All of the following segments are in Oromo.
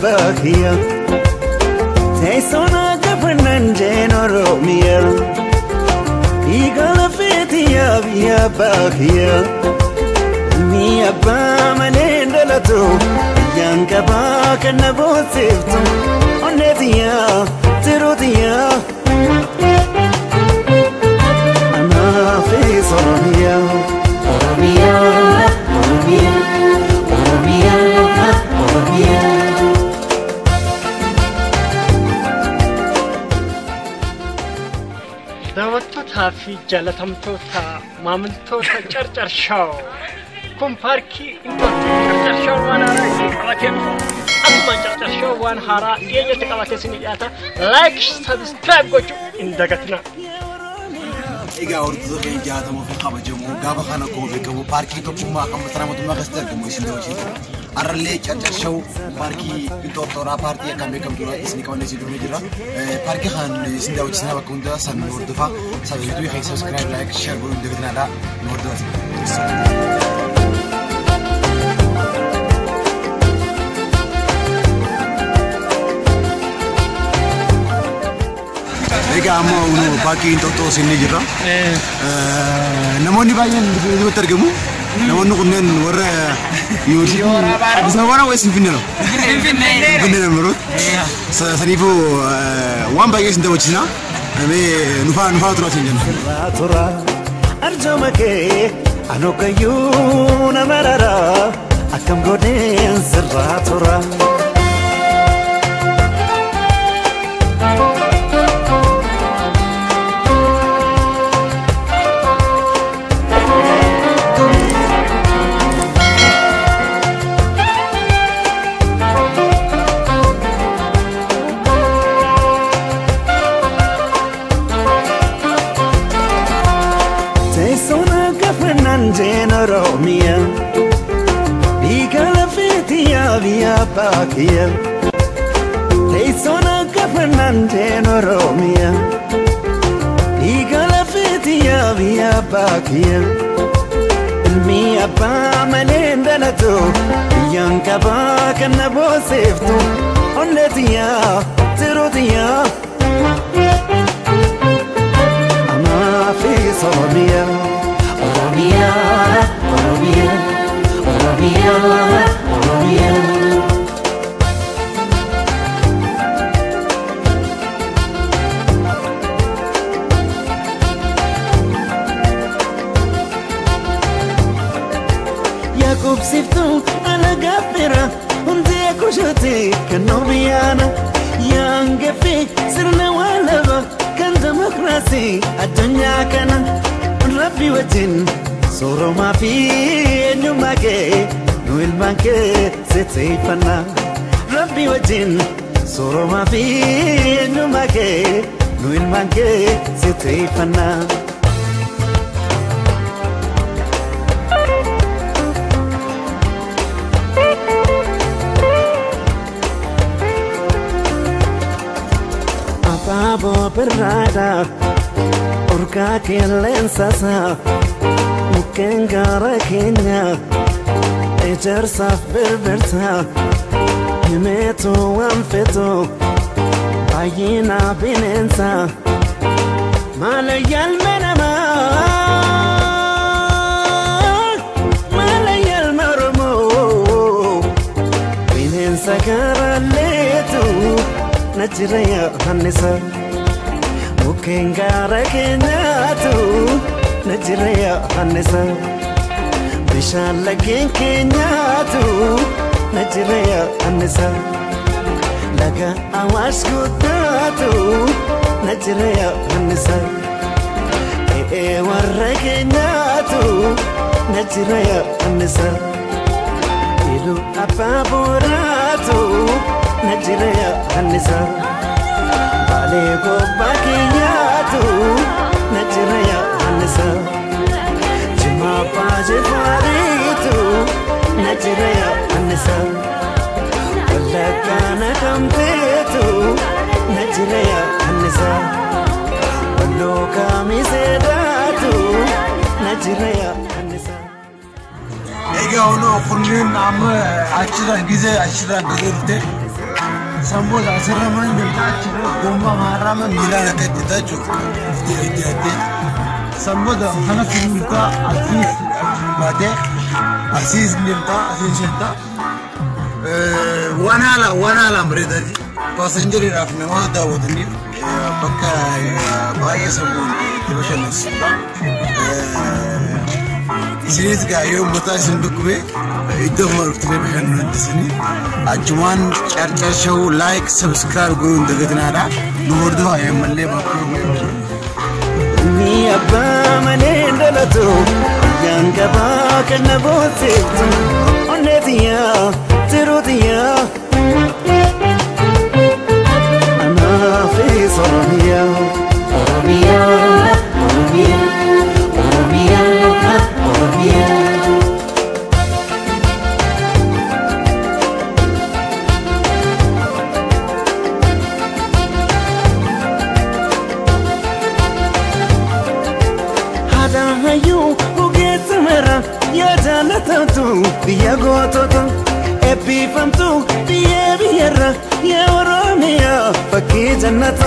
باكيا تيسونا كفنن جينو روميا يقال فيتيا بيا باكيا مي أبا منين دلتو يانك باك النبوت سيفتو ونتيا تروتيا أنا في صرميا أورميا أورميا أورميا أورميا دعوتها في جلتهم توتا مامل توتا چرچر شاو كم باركي انتو چرچر شاو وانا رايزي قواتين أصلا چرچر شاو وان هارا يجي تقواتي سنجاتا لايك سبسكرايب gochu indagatina إيجا أردو غير جاتا مو في قابة جمو قابا خانا كوبي كمو باركي توكو ما كم ترامو تما غستر كمو يسندو شيتو أرلي چرچر شاو باركي انتو تورا بارتي كامي كم دورا اسني كمان نسيدو نجرا باركي خان يسندو جسنا بكوندا سن نوردفا سبسكرايب خي سبسكرايب لايك شير بولو دغتنا لا نوردو إيجا أمو ونو باكي انتو تو سيني جرا نموني باين دو ترجمو نمونو كنن ورا يورسي بس نوانا ويسن فينيلو فينيلو مرود سريفو وان بايس انتو وجهنا أمي نفا ترى سنجن ترى أرجوك أنو كيونا مرارا أكم قدين سرا ترى جينا روميا يقال فيتيا بيا باكيا تيسونا كفنان جينا روميا يقال فيتيا بيا باكيا المي أبا منين دلتو يانك باك النبو سيفتو ونتيا تروتيا أنا في صوميا أورميا أورميا أورميا أورميا ياكوب سيفتو على قبرة وندي كوشتي كنوبيانا يانقفي سرنا ولبا كان ديمقراطي الدنيا كان ربي وجن صورو ما في نماكي نويل مانكي ستيفنا ربي وجن صورو ما في نماكي نويل مانكي ستيفنا أبابو برادا Urka kelen sasa Muken gara kenya Ejer saf berberta Himeto amfeto Ayina binensa Malayal menama Malayal marumo Binensa gara letu Najraya hanisa Kengara kenyatu najriya hanisa bishala kenyatu najriya hanisa laga awash gutatu najriya hanisa warra kenyatu najriya hanisa ilu apaburatu najriya hanisa Balego bakiyatu najriya hanisa jima paje faritu najriya hanisa walakana kamtetu najriya hanisa wallo kamisedatu najriya hanisa إيجا هونو كلنا عم عشرة جزء رتة سمبوز أسرع من جلتاش قوما مهرما ميلانا كتتاجو افتيتي سمبوز أنا في ملتا عزيز بعدين عزيز ملتا عزيز ملتا وانا لا مريضة باسنجري رافنا ما داودني بكا باي سمون تبشر السودان سيريز كايوم بتاعسن بكوي يدور بتري بحن ندسني أجوان شارك شو لايك سبسكرايب قولون دقتنا على نوردها يوم اللي بكوي مي أبا منين دلتو يان كباك نبوتيتو ونتيا تروديا أنا في صرميا أورميا أورميا أورميا أورميا هذا هيو وقيت مرة يا جالتو بيا قوتو أبي فهمتو بيا بيرة يا وراميا فكي جنة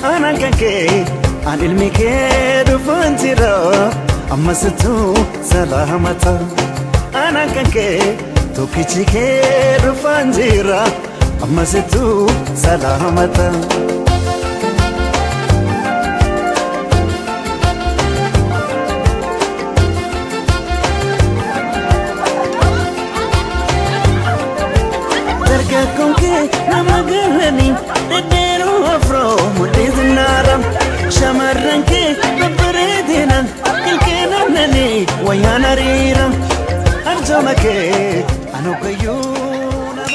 أنا كنكي عن المكيد وفانترا أما ستو سلامتا أنا كنكي توكيتشي كيد وفانترا أما ستو سلامتا نمغلني تديرو أفرو مديز النارم شمرنكي ببريدنا كلكينا نني ويانا ريرم أرجمكي أنو كيونا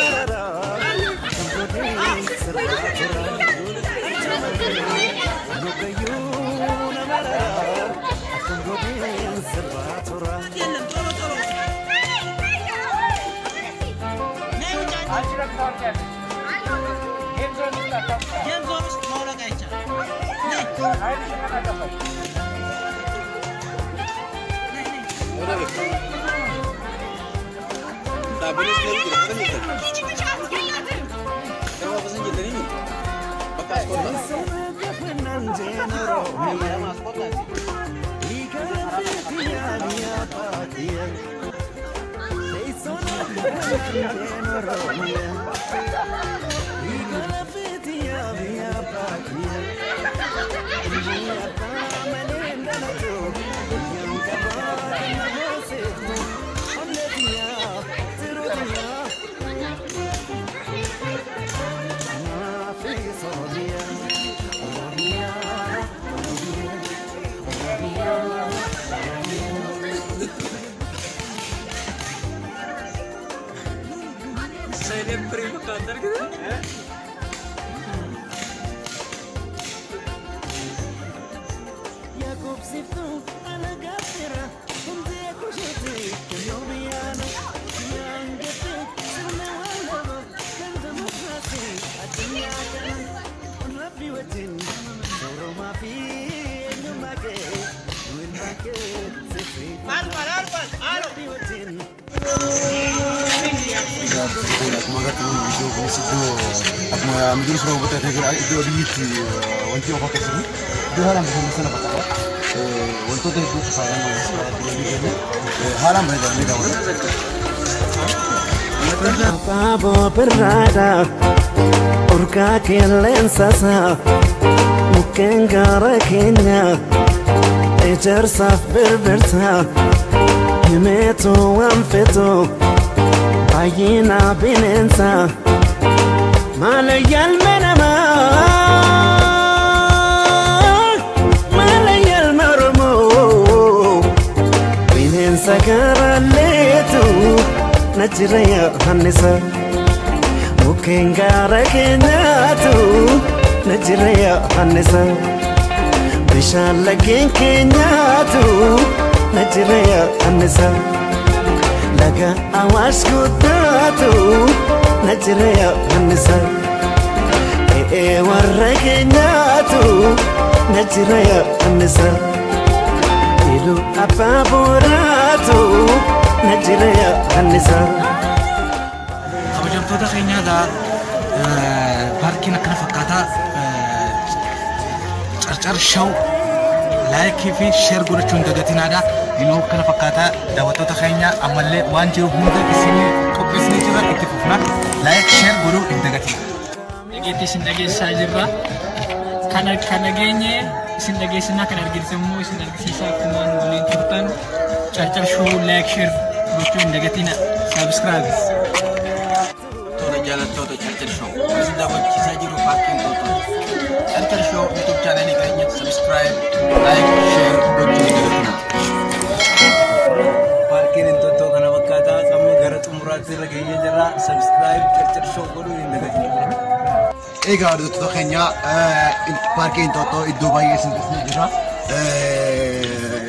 مدرس روبوت تقول أيدو بيتي وانتي أفكر سني ده هلا مهم سنة بقى وانتو ده يدو تفاعلنا هلا مهم ده Pabo perrada Urka kelen sasa Muken gara kenya Ejer saf berberta Himeto amfeto Ayina binensa Malaya almenama Malaya almarmo Binensa karaletu Najraya hanisa Muken gara kenyatu Najraya hanisa Bishalagin kenyatu Najraya hanisa Laga awash kutatu Najraya hanisa warra kenyatu Najraya hanisa Ilu apaburatu Najraya hanisa kabajamtoota keenya باركينا كنا فكاتا چرچر شو لايك في شير قولتون دقاتنا دا إنه كنا فكاتا دواتو تخينيا أمالي وانجيرو بوندا كسيني قبسني جرا اتفقنا لايك شير قولو دقاتنا Nagiti sindagi sajira kana genye sindagi sina kana argisimu sindagi sisa kuman bulin turtan charchar show like share gochu indagatina subscribe Todo jalan todo charchar show sindago kisajiru parking toto charchar show YouTube channel kayaknya subscribe like share gochu indagatina parking toto kana bakata sama garat umrat laganya jara subscribe charchar show gochu indagatina Ega ada tu kenya parking toto itu bayi sendiri juga.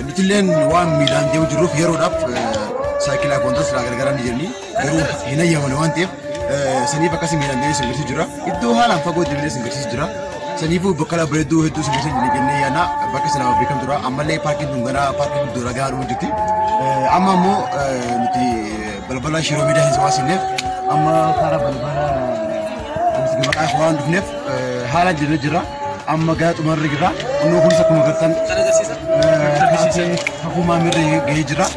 Nutilen wan Milan dia ujuruf hero dap cycle akontos lagar-lagar ni jadi. Hero ini yang mana wantif. Seni pakai Milan dia sendiri juga. Itu hal apa kau dia sendiri juga. Seni pun bekal berdu itu sendiri jadi ni ya nak pakai senang berikan juga. Amalnya parking tunggara parking dura garu jadi. Amamu nuti bal-bala shiro media hiswa sini. Amma cara bal-bala Gimana akhwan dufnef halan jira amma gaat umar jira anu kun sakuma gartan aku mamir jira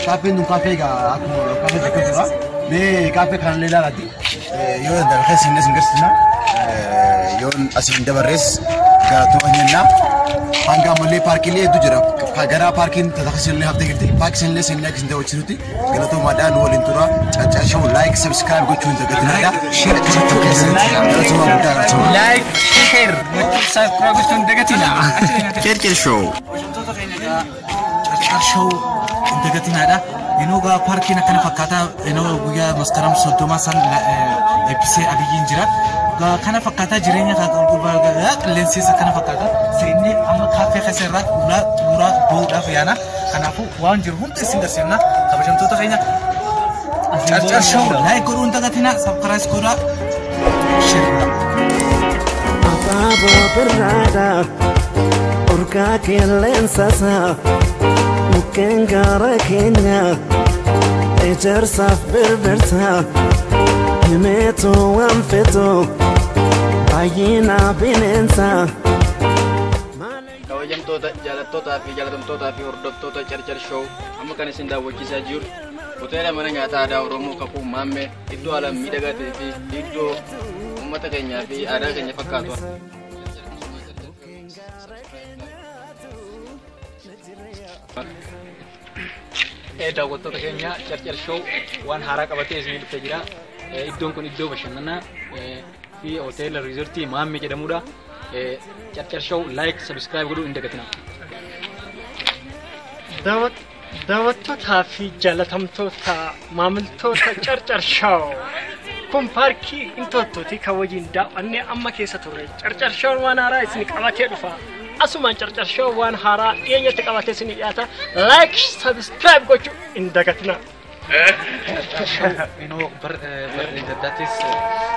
kafe nu kafe ga aku kafe jira be kafe kan lela lagi yon dar khasin nas ngasna yon asin dabares ga to anyna hanga male parking le du jira gara parking tadakhasin le hafte girti parking le sen next ndo chiruti galato madan wolintura chacha show like subscribe go chun daga nada share chacha kesen galato madan like share subscribe go chun daga tina Charchar show Charchar show daga nada inoga parking kana fakata ino guya maskaram sodoma san episode abigin jira kana fakata jirenya ka kulbaga lenses kana fakata sini amma kafe khasera ura boda fiana kana fu wanjir hunte sinda sinna kabajam to takanya Charchar show like kurun tagatina subscribe kura share Apabo berada urka kelensasa mungkin garaknya ejar saf berberta Meto amfeto ayina binensa Kawajam tota jalan tota fi jalan tota fi hordop tota Charchar show amma kan sinda wajji sajur hotel mana nyata ada oromo kapu mamme itu alam midaga tv itu ummata kenya fi ada kenya fakatwa daawwattoota keenya Charchar show waan haaraa qabatee isinii dhufee jira. Iddoon kun iddoo bashannanaa fi hoteela riizortii Maammee jedhamudha. Charchar show like subscribe godhuu hin dagatinaa. Daawwattootaa fi jaalatamtoota maamiltoota Charchar show kun paarkii Intoottooti kan wajjin daawwannee amma keessa turre. Charchar show waan haaraa isinii qabatee dhufa. Asuman Charchar show waan haaraa dhiyeenyatti qabatee isinii dhiyaata. Like subscribe gochuu hin dagatinaa. Ino berdatis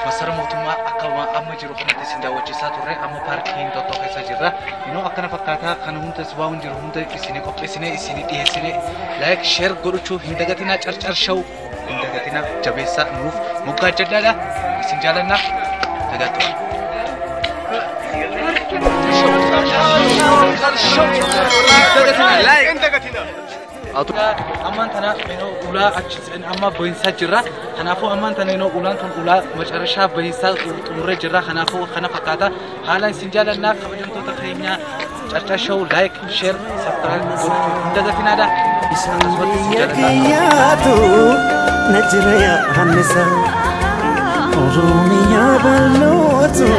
masar mutuma akama amma jiru kanatti sinda wajjisa turre amma parking toto keessa jirra ino akkana fakkaata kan hunda waan jiru hunda isini qopheessine isini dhiyeessine like share godhuu hin dagatina Charchar show hin dagatina jabeessa nuuf moggaa jedhaadha isin jaalanna dagatu Aman tanah ino ulah acis amma bahisa jerah, hanafu aman tanah ino ulan tun ulah macarasha bahisa umre jerah hanafu kana fakata halan sinjalan nak kabajan tu terkayaknya Charchar show like share subscribe daga tinada Yakiyatu najraya hanisa Oromia balutu